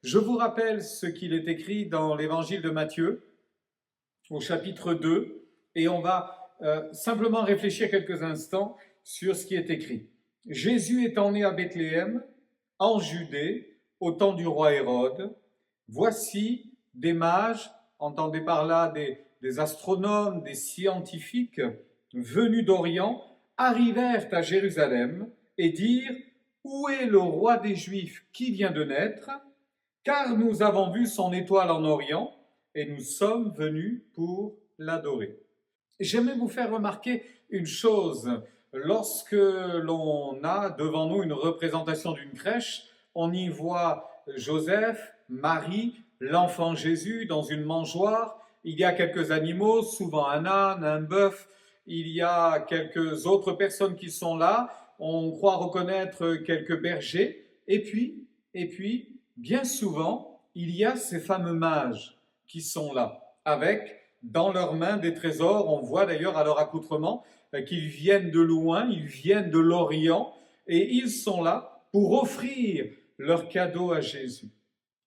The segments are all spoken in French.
Je vous rappelle ce qu'il est écrit dans l'évangile de Matthieu, au chapitre 2, et on va simplement réfléchir quelques instants sur ce qui est écrit. Jésus étant né à Bethléem, en Judée, au temps du roi Hérode, voici des mages, entendez par là des astronomes, des scientifiques, venus d'Orient, arrivèrent à Jérusalem et dirent « Où est le roi des Juifs qui vient de naître ? Car nous avons vu son étoile en Orient et nous sommes venus pour l'adorer. » J'aimerais vous faire remarquer une chose. Lorsque l'on a devant nous une représentation d'une crèche, on y voit Joseph, Marie, l'enfant Jésus dans une mangeoire. Il y a quelques animaux, souvent un âne, un bœuf. Il y a quelques autres personnes qui sont là. On croit reconnaître quelques bergers. Et puis, bien souvent, il y a ces fameux mages qui sont là, avec dans leurs mains des trésors. On voit d'ailleurs à leur accoutrement qu'ils viennent de loin, ils viennent de l'Orient, et ils sont là pour offrir leurs cadeaux à Jésus.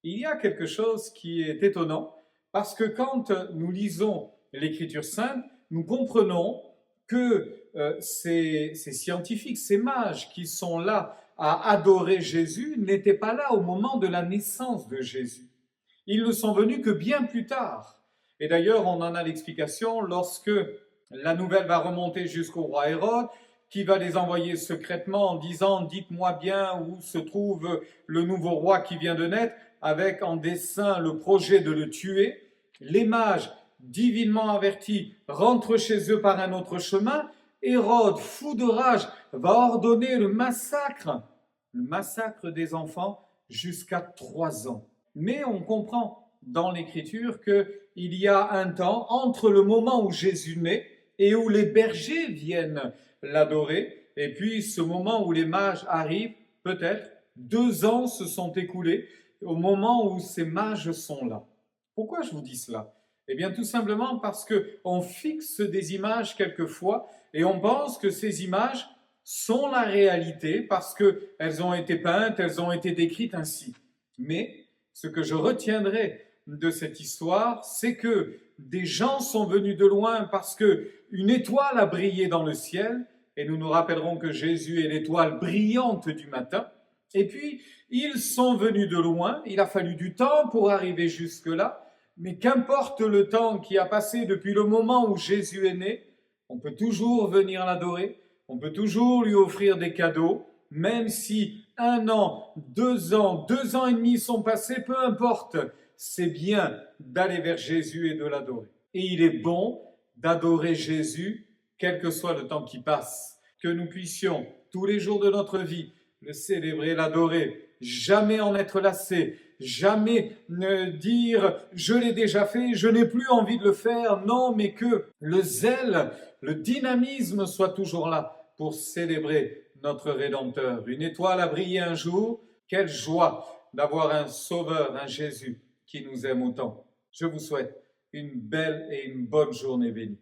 Il y a quelque chose qui est étonnant, parce que quand nous lisons l'Écriture sainte, nous comprenons que ces scientifiques, ces mages qui sont là à adorer Jésus, n'étaient pas là au moment de la naissance de Jésus. Ils ne sont venus que bien plus tard. Et d'ailleurs, on en a l'explication lorsque la nouvelle va remonter jusqu'au roi Hérode, qui va les envoyer secrètement en disant « Dites-moi bien où se trouve le nouveau roi qui vient de naître », avec en dessein le projet de le tuer. Les mages, divinement avertis, rentrent chez eux par un autre chemin. Hérode, fou de rage, va ordonner le massacre des enfants jusqu'à 3 ans. Mais on comprend dans l'Écriture qu'il y a un temps entre le moment où Jésus naît et où les bergers viennent l'adorer, et puis ce moment où les mages arrivent, peut-être 2 ans se sont écoulés au moment où ces mages sont là. Pourquoi je vous dis cela ? Eh bien tout simplement parce qu'on fixe des images quelquefois et on pense que ces images sont la réalité parce qu'elles ont été peintes, elles ont été décrites ainsi. Mais ce que je retiendrai de cette histoire, c'est que des gens sont venus de loin parce qu'une étoile a brillé dans le ciel, et nous nous rappellerons que Jésus est l'étoile brillante du matin. Et puis, ils sont venus de loin, il a fallu du temps pour arriver jusque-là, mais qu'importe le temps qui a passé depuis le moment où Jésus est né, on peut toujours venir l'adorer, on peut toujours lui offrir des cadeaux, même si 1 an, 2 ans, 2 ans et demi sont passés, peu importe, c'est bien d'aller vers Jésus et de l'adorer. Et il est bon d'adorer Jésus, quel que soit le temps qui passe, que nous puissions tous les jours de notre vie le célébrer, l'adorer, jamais en être lassé, jamais ne dire « je l'ai déjà fait, je n'ai plus envie de le faire », non, mais que le zèle, le dynamisme soit toujours là pour célébrer notre Rédempteur. Une étoile a brillé un jour, quelle joie d'avoir un Sauveur, un Jésus qui nous aime autant. Je vous souhaite une belle et une bonne journée bénie.